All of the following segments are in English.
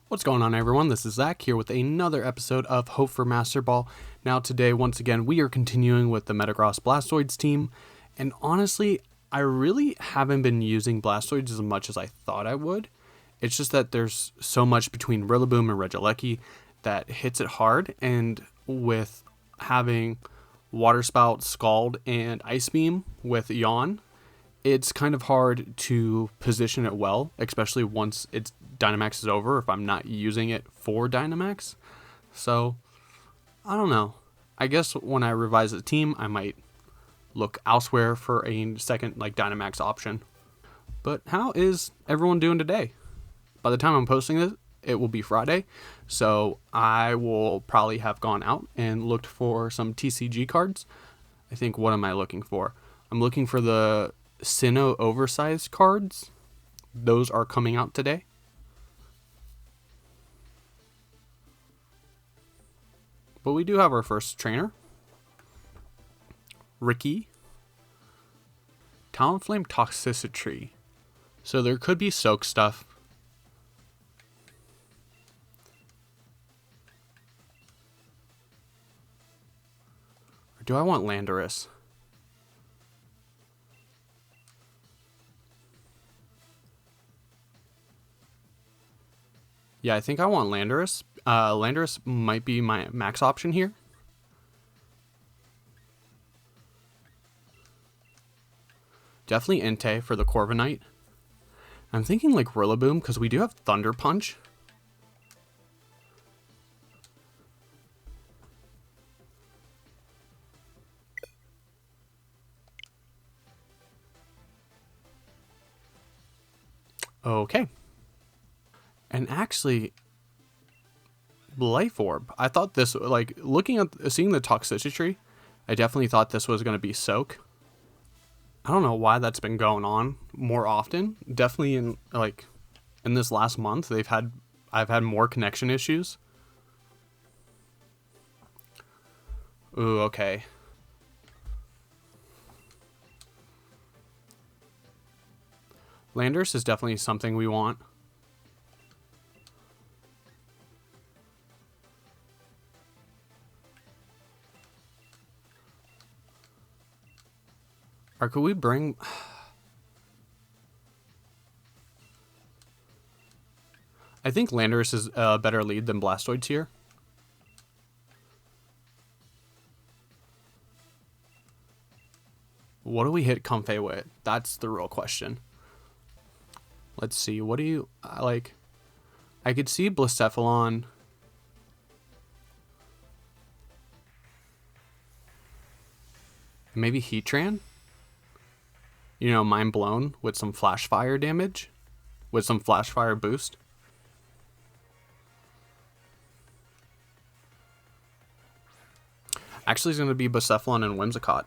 What's going on, everyone? This is Zach here with another episode of Hope for Master Ball. Now today, once again, we are continuing with the Metagross Blastoise team, and honestly, I really haven't been using Blastoise as much as I thought I would. It's just that there's so much between Rillaboom and Regieleki that hits it hard, and with having Water Spout, Scald, and Ice Beam with Yawn, it's kind of hard to position it well, especially once its Dynamax is over, if I'm not using it for Dynamax. So, I don't know. I guess when I revise the team, I might look elsewhere for a second Dynamax option. But how is everyone doing today? By the time I'm posting this, it will be Friday, so I will probably have gone out and looked for some TCG cards. I think, what am I looking for? I'm looking for the Sinnoh oversized cards. Those are coming out today. But we do have our first trainer, Ricky. Talonflame Toxicity. So there could be soak stuff. Or do I want Landorus? Yeah, I think I want Landorus. Landorus might be my max option here. Definitely Entei for the Corviknight. I'm thinking like Rillaboom because we do have Thunder Punch. Okay. And actually, Life Orb. I thought this, seeing the Toxicity tree, I definitely thought this was going to be Soak. I don't know why that's been going on more often. Definitely in this last month, I've had more connection issues. Ooh, okay. Landorus is definitely something we want. Or could we bring... I think Landorus is a better lead than Blastoise here. What do we hit Comfey with? That's the real question. Let's see. What do you... I could see Blacephalon... Maybe Heatran? You know, Mind Blown with some Flash Fire damage. With some Flash Fire boost. Actually, it's going to be Blacephalon and Whimsicott.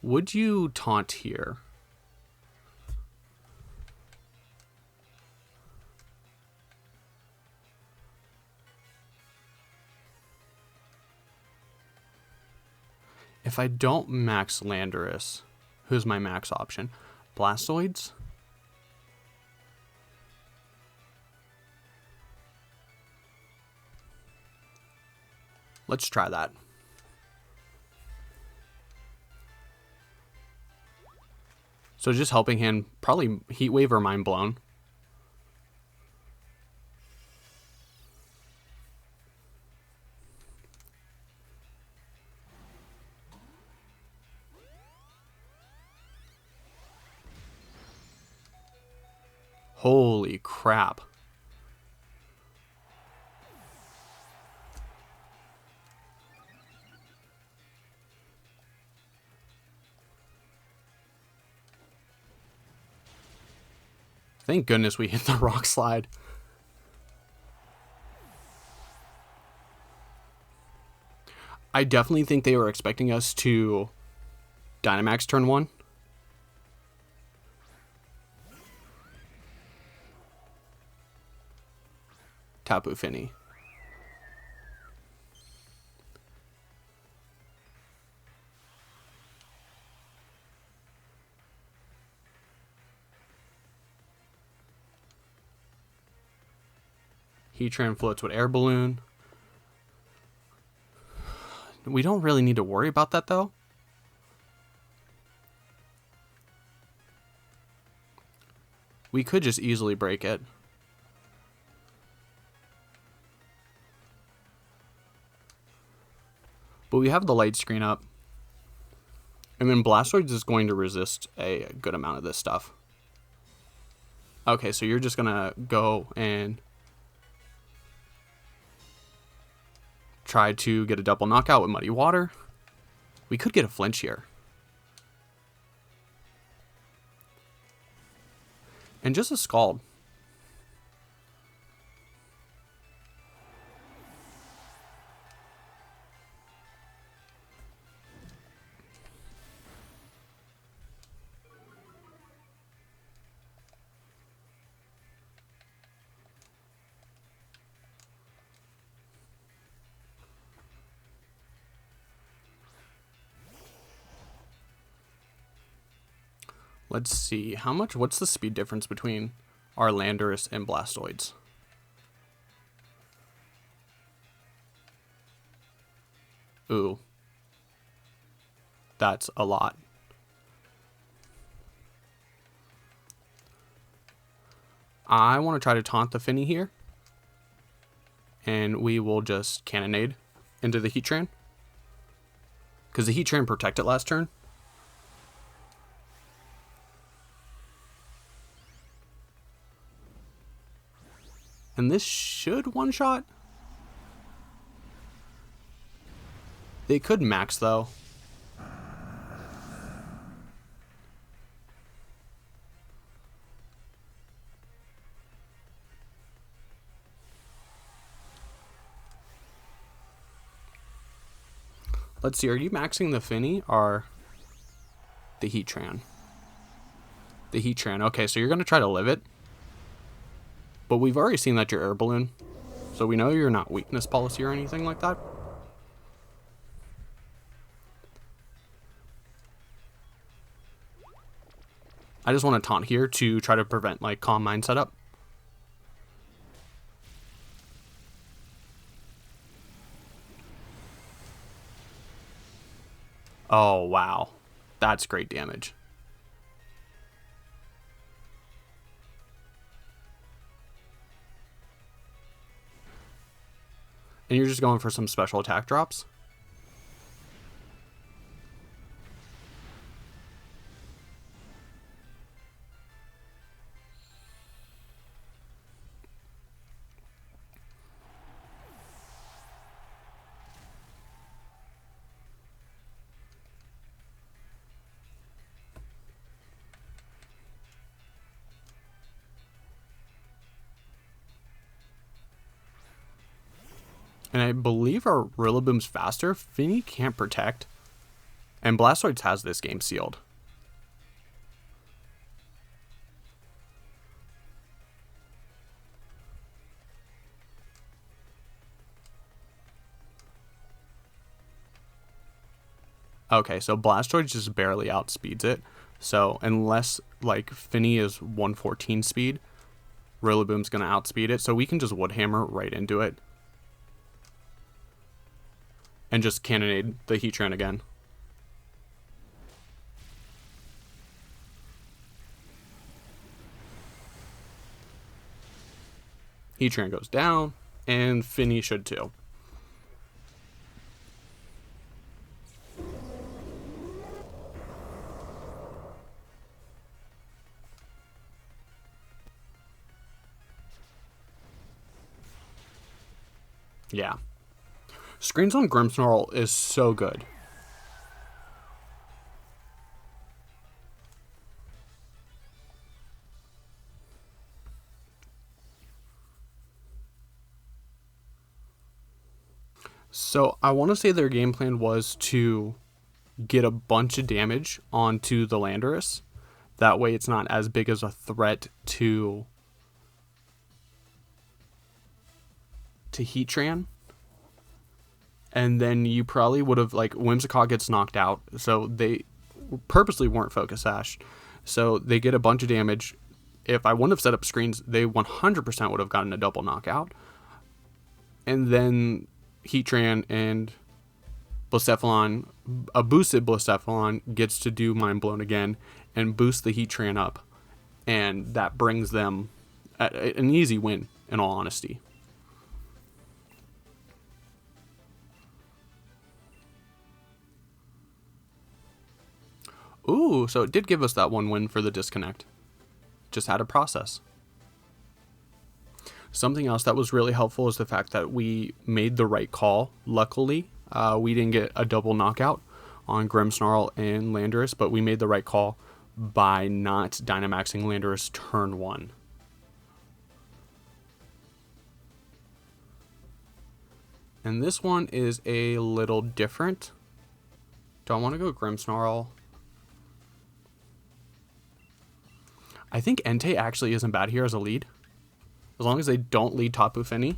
Would you taunt here? If I don't max Landorus, who's my max option? Blastoids? Let's try that. So just helping hand, probably Heat Wave or Mind Blown. Holy crap. Thank goodness we hit the Rock Slide. I definitely think they were expecting us to Dynamax turn 1. Tapu Fini. Heatran floats with Air Balloon. We don't really need to worry about that though. We could just easily break it. But we have the light screen up. And then Blastoise is going to resist a good amount of this stuff. Okay, so you're just going to go and try to get a double knockout with Muddy Water. We could get a flinch here. And just a Scald. Let's see, what's the speed difference between our Landorus and Blastoids? Ooh. That's a lot. I want to try to taunt the Fini here. And we will just Cannonade into the Heatran. Because the Heatran protected last turn. And this should one-shot. They could max, though. Let's see, are you maxing the Fini or the Heatran? The Heatran. Okay, so you're going to try to live it. But we've already seen that you're Air Balloon. So we know you're not weakness policy or anything like that. I just want to taunt here to try to prevent like Calm Mind setup. Oh, wow. That's great damage. And you're just going for some special attack drops? And I believe our Rillaboom's faster. Fini can't protect. And Blastoise has this game sealed. Okay, so Blastoise just barely outspeeds it. So unless like Fini is 114 speed, Rillaboom's going to outspeed it. So we can just Wood Hammer right into it. And just Cannonade the Heatran again. Heatran goes down, and Fini should too. Yeah. Screens on Grimmsnarl is so good. So I want to say their game plan was to get a bunch of damage onto the Landorus. That way it's not as big as a threat to to Heatran, and then you probably would have, like, Whimsicott gets knocked out, so they purposely weren't Focus Sash, so they get a bunch of damage. If I wouldn't have set up screens, they 100% would have gotten a double knockout. And then Heatran and Blacephalon, a boosted Blacephalon, gets to do Mind Blown again and boost the Heatran up. And that brings them an easy win, in all honesty. Ooh, so it did give us that one win for the disconnect. Just had to process. Something else that was really helpful is the fact that we made the right call. Luckily, we didn't get a double knockout on Grimmsnarl and Landorus, but we made the right call by not Dynamaxing Landorus turn 1. And this one is a little different. Do I want to go Grimmsnarl? I think Entei actually isn't bad here as a lead. As long as they don't lead Tapu Fini.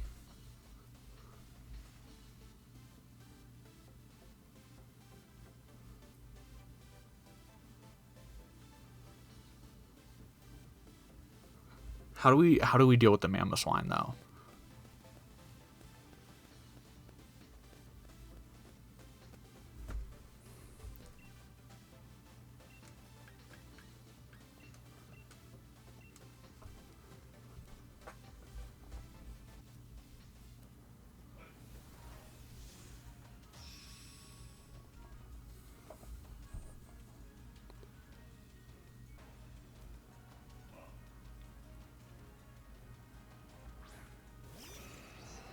How do we deal with the Mamoswine though?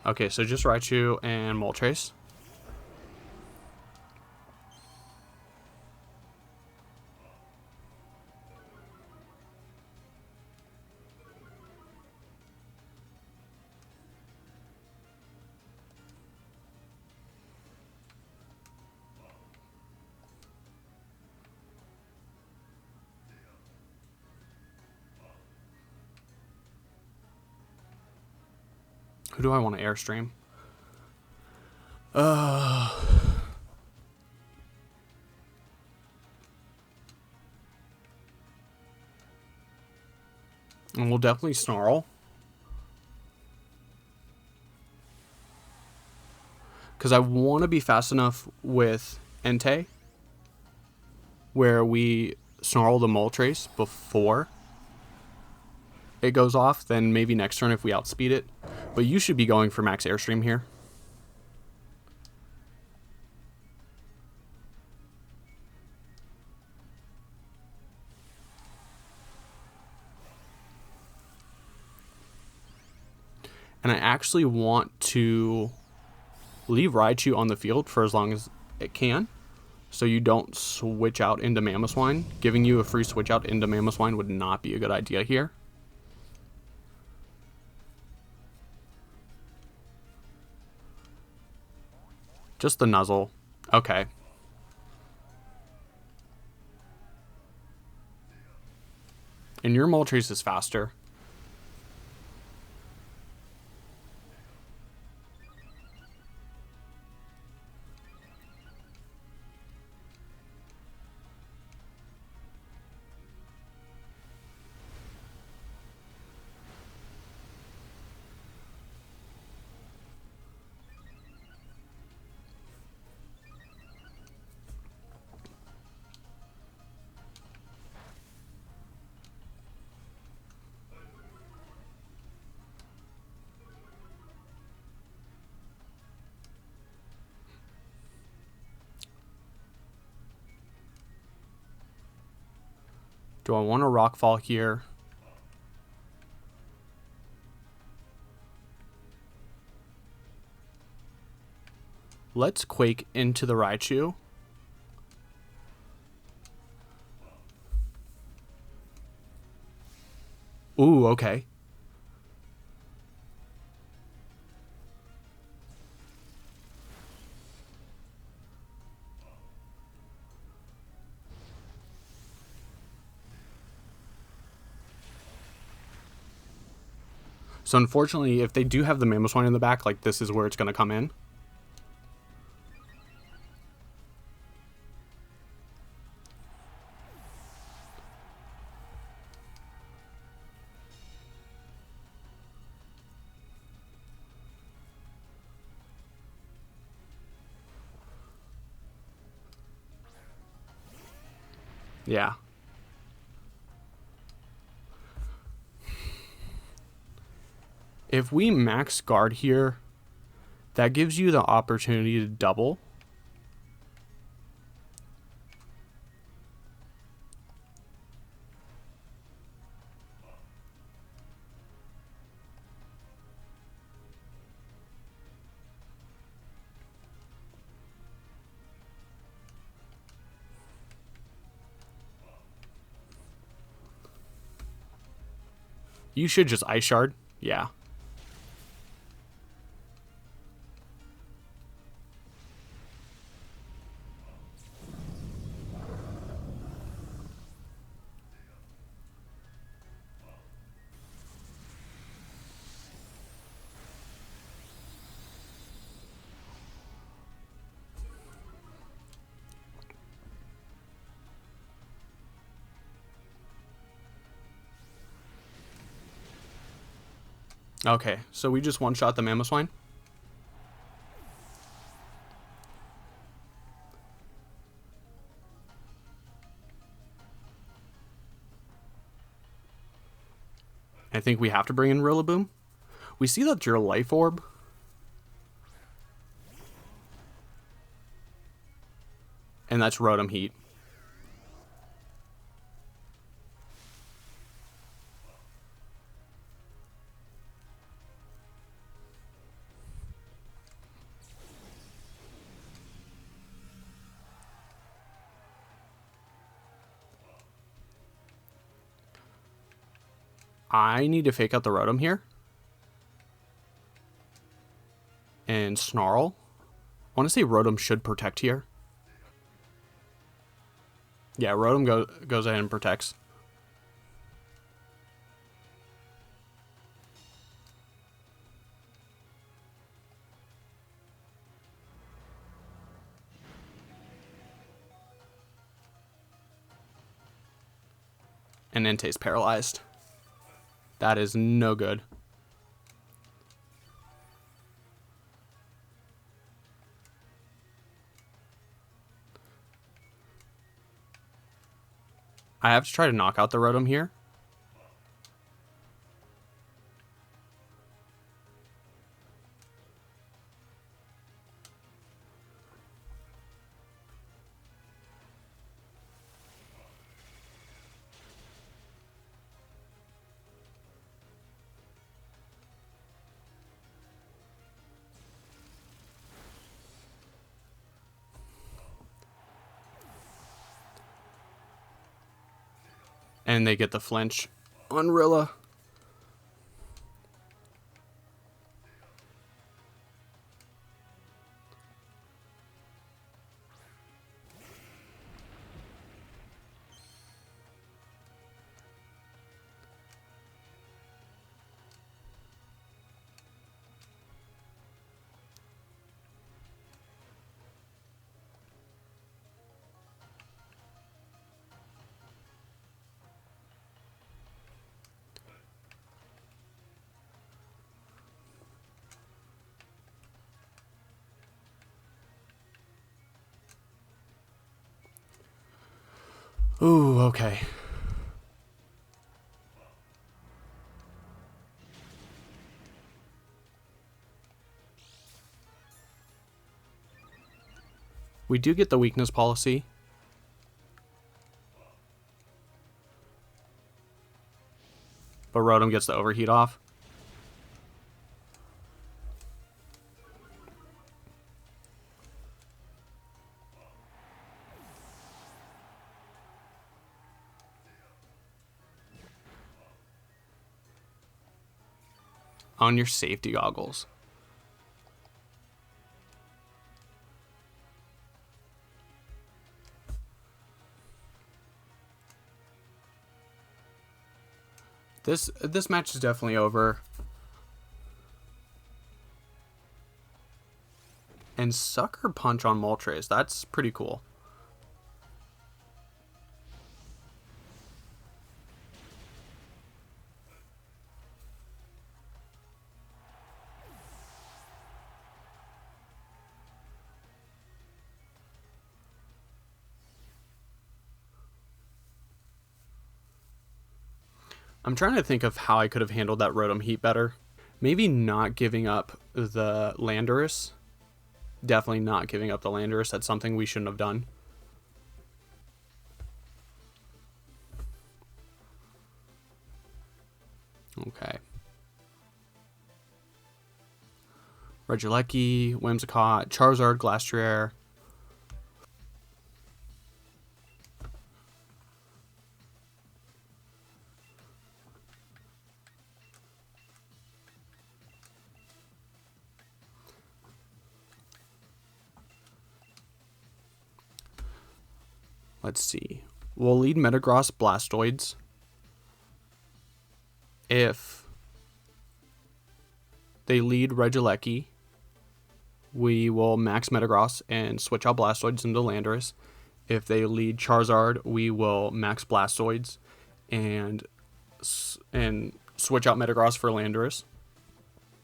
Okay, so just Raichu and Moltres. Who do I want to Airstream? And we'll definitely Snarl. Because I want to be fast enough with Entei where we Snarl the Moltres before it goes off. Then maybe next turn if we outspeed it. But you should be going for max Airstream here. And I actually want to leave Raichu on the field for as long as it can, so you don't switch out into Mamoswine. Giving you a free switch out into Mamoswine would not be a good idea here. Just the Nuzzle. Okay. And your Moltres is faster. Do I want a Rockfall here? Let's Quake into the Raichu. Ooh, okay. So unfortunately, if they do have the Mamoswine in the back, like, this is where it's going to come in. Yeah. If we max guard here, that gives you the opportunity to double. You should just Ice Shard. Yeah. Okay, so we just one-shot the Mamoswine. I think we have to bring in Rillaboom. We see that your Life Orb. And that's Rotom Heat. I need to fake out the Rotom here. And Snarl. I want to say Rotom should protect here. Yeah, Rotom goes ahead and protects. And Entei's paralyzed. That is no good. I have to try to knock out the Rotom here. And they get the flinch on Rilla. Ooh, okay. We do get the weakness policy. But Rotom gets the overheat off. On your safety goggles. This match is definitely over. And Sucker Punch on Moltres. That's pretty cool. I'm trying to think of how I could have handled that Rotom Heat better. Maybe not giving up the Landorus. Definitely not giving up the Landorus. That's something we shouldn't have done. Okay. Regieleki, Whimsicott, Charizard, Glastrier. Let's see. We'll lead Metagross Blastoids. If they lead Regieleki, we will max Metagross and switch out Blastoids into Landorus. If they lead Charizard, we will max Blastoids and switch out Metagross for Landorus.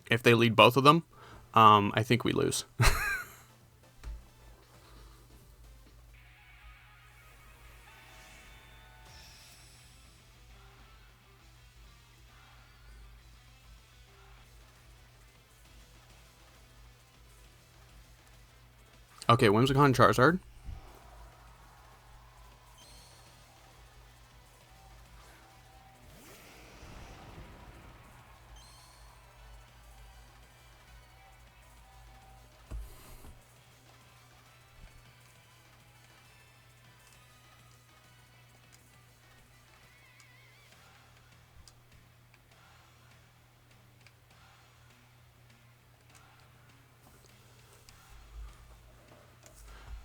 If they lead both of them, I think we lose. Okay, Whimsicott and Charizard.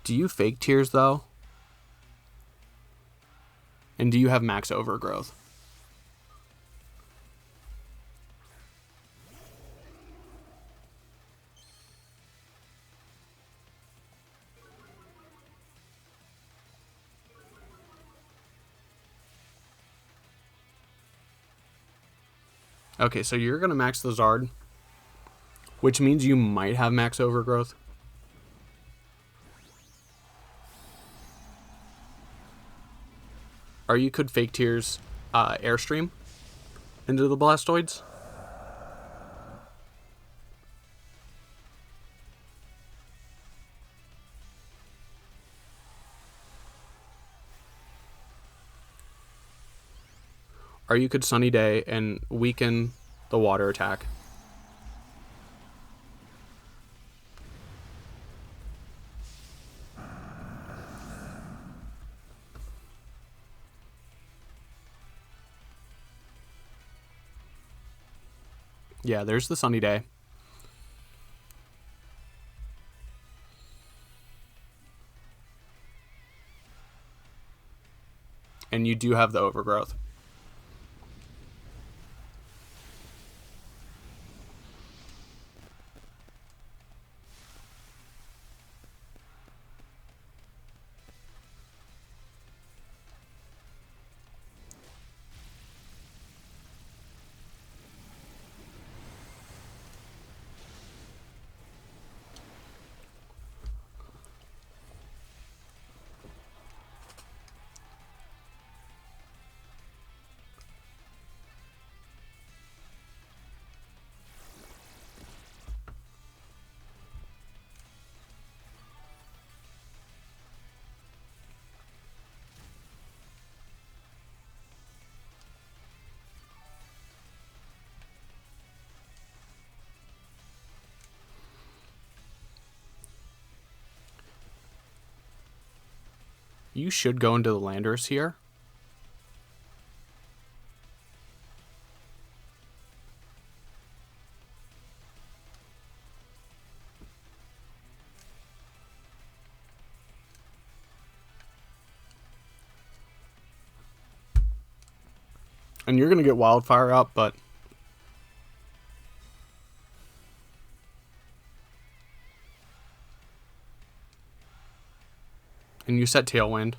Do you fake tears though? And do you have max overgrowth? Okay, so you're gonna max the Zard, which means you might have max overgrowth. Or you could fake tears Airstream into the Blastoids. Or you could Sunny Day and weaken the water attack. Yeah, there's the Sunny Day. And you do have the overgrowth. You should go into the Landorus here. And you're going to get Wildfire out, but And you set Tailwind.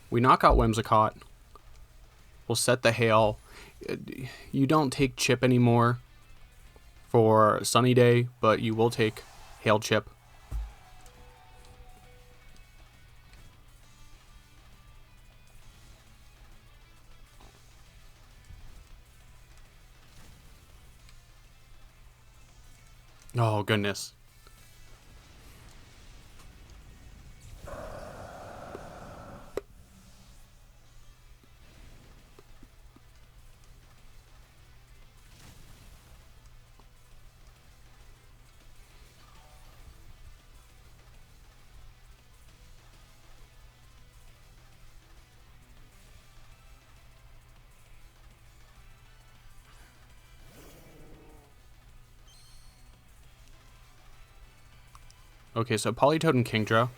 We knock out Whimsicott. We'll set the Hail. You don't take Chip anymore for Sunny Day, but you will take Hail Chip. Oh, goodness. Okay, so Politoed and Kingdra.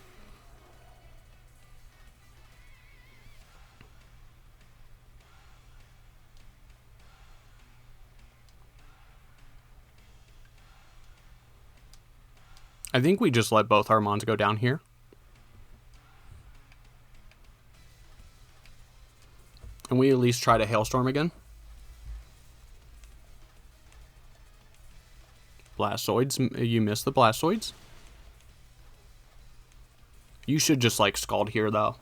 I think we just let both our Mons go down here. And we at least try to Hailstorm again. Blastoids. You missed the Blastoids. You should just, like, Scald here, though.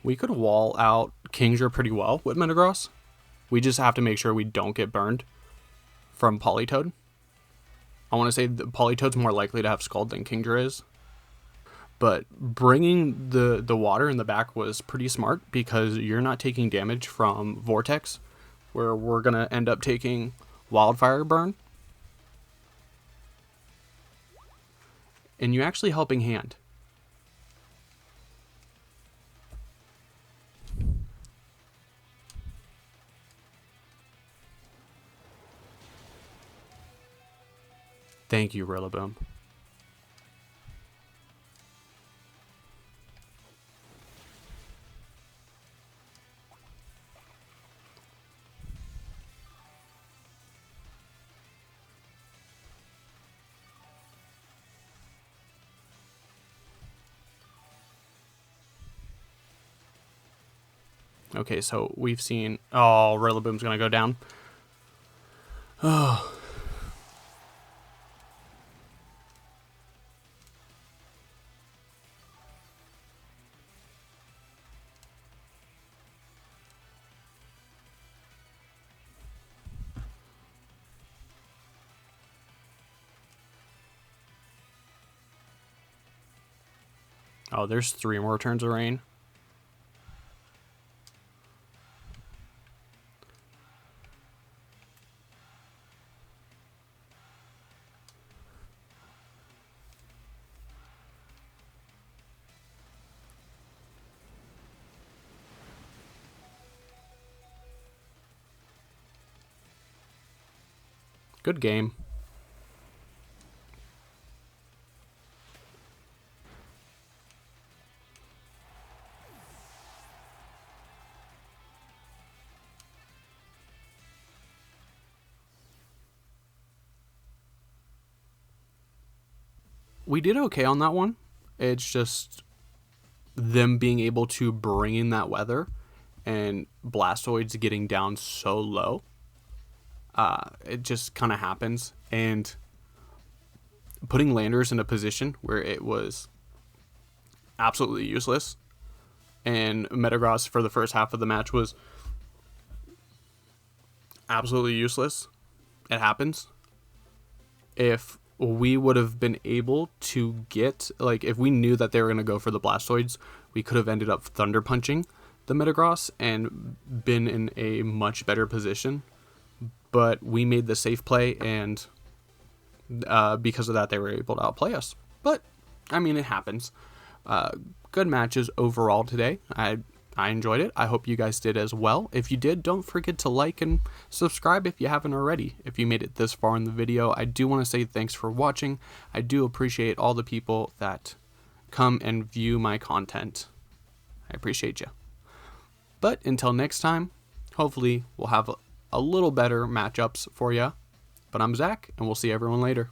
We could wall out Kingdra pretty well with Metagross. We just have to make sure we don't get burned from Politoed. I want to say the Politoed's more likely to have Scald than Kingdra is. But bringing the water in the back was pretty smart because you're not taking damage from Vortex, where we're going to end up taking Wildfire Burn. And you actually Helping Hand. Thank you, Rillaboom. Okay, so we've seen... Oh, Rillaboom's going to go down. Oh... Oh, there's 3 more turns of rain. Good game. We did okay on that one. It's just them being able to bring in that weather and Blastoids getting down so low. It just kind of happens, and putting Landers in a position where it was absolutely useless, and Metagross for the first half of the match was absolutely useless. It happens. If we would have been able to get, like, if we knew that they were going to go for the Blastoids, we could have ended up Thunder Punching the Metagross and been in a much better position. But we made the safe play, and because of that, they were able to outplay us. But, I mean, it happens. Good matches overall today. I enjoyed it. I hope you guys did as well. If you did, don't forget to like and subscribe if you haven't already. If you made it this far in the video, I do want to say thanks for watching. I do appreciate all the people that come and view my content. I appreciate you. But until next time, hopefully we'll have a little better matchups for you. But I'm Zach, and we'll see everyone later.